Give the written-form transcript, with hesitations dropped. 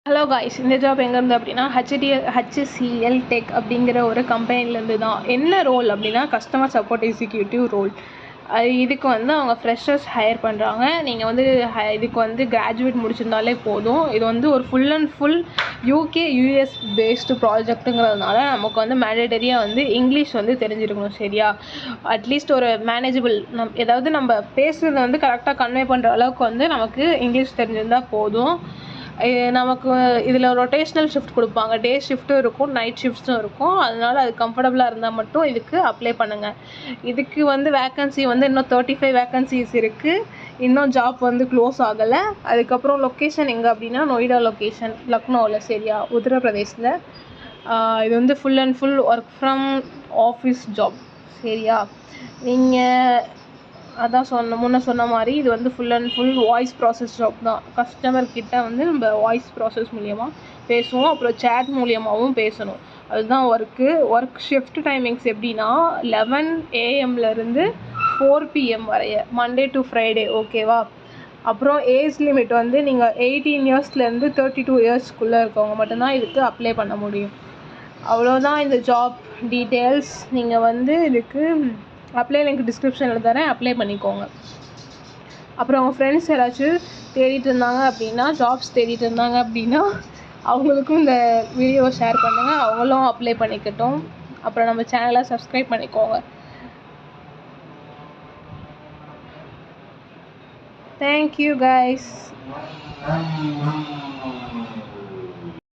Hello guys, இந்த job எங்கேருந்து அப்படின்னா ஹெச்சிஎல் டெக் அப்படிங்கிற ஒரு கம்பெனிலேருந்து தான். என்ன ரோல் அப்படின்னா கஸ்டமர் சப்போர்ட் எக்ஸிக்யூட்டிவ் ரோல். இதுக்கு வந்து அவங்க ஃப்ரெஷர்ஸ் ஹையர் பண்ணுறாங்க. நீங்கள் வந்து இதுக்கு வந்து கிராஜுவேட் முடிச்சிருந்தாலே போதும். இது வந்து ஒரு full and full UK US based ப்ராஜெக்ட்டுங்கிறதுனால நமக்கு வந்து மேண்டேட்டரியாக வந்து இங்கிலீஷ் வந்து தெரிஞ்சிருக்கணும். சரியா? அட்லீஸ்ட் ஒரு மேனேஜபிள் ஏதாவது நம்ம பேசுகிறத வந்து கரெக்டாக கன்வே பண்ணுற அளவுக்கு வந்து நமக்கு இங்கிலீஷ் தெரிஞ்சிருந்தால் போதும். நமக்கு இதில் ரொட்டேஷ்னல் ஷிஃப்ட் கொடுப்பாங்க. டே ஷிஃப்ட்டும் இருக்கும், நைட் ஷிஃப்ட்ஸும் இருக்கும். அதனால் அது கம்ஃபர்டபுளாக இருந்தால் மட்டும் இதுக்கு அப்ளை பண்ணுங்கள். இதுக்கு வந்து வேக்கன்சி வந்து இன்னும் 35 வேக்கன்சிஸ் இருக்குது. இன்னும் ஜாப் வந்து க்ளோஸ் ஆகலை. அதுக்கப்புறம் லொக்கேஷன் எங்கே அப்படின்னா நொய்டா லொக்கேஷன், லக்னோவில். சரியா? உத்தரப்பிரதேசில். இது வந்து full and full work from office job. சரியா? நீங்கள் அதான் முன்ன சொன்ன மாதிரி இது வந்து full and full voice process job தான். கஸ்டமர்கிட்ட வந்து நம்ம வாய்ஸ் ப்ராசஸ் மூலியமாக பேசுவோம், அப்புறம் சேட் மூலியமாகவும் பேசணும். அதுதான் ஒர்க் ஷிஃப்ட் டைமிங்ஸ் எப்படின்னா 11 AM - 4 PM வரைய, மண்டே டு ஃப்ரைடே. ஓகேவா? அப்புறம் ஏஜ் லிமிட் வந்து நீங்கள் 18 இயர்ஸ்லேருந்து 32 இயர்ஸ்க்குள்ளே இருக்கவங்க மட்டும்தான் இதுக்கு அப்ளை பண்ண முடியும். அவ்வளோதான் இந்த ஜாப் டீட்டெயில்ஸ். நீங்கள் வந்து இதுக்கு அப்ளை லிங்க் டிஸ்கிரிப்ஷனில் தரேன், அப்ளை பண்ணிக்கோங்க. அப்புறம் அவங்க ஃப்ரெண்ட்ஸ் யாராச்சும் ஜாப்ஸ் தேடிட்டு இருந்தாங்க அப்படின்னா அவங்களுக்கும் இந்த வீடியோவை ஷேர் பண்ணுங்கள், அவங்களும் அப்ளை பண்ணிக்கட்டும். அப்புறம் நம்ம சேனலை சப்ஸ்கிரைப் பண்ணிக்கோங்க. Thank you guys.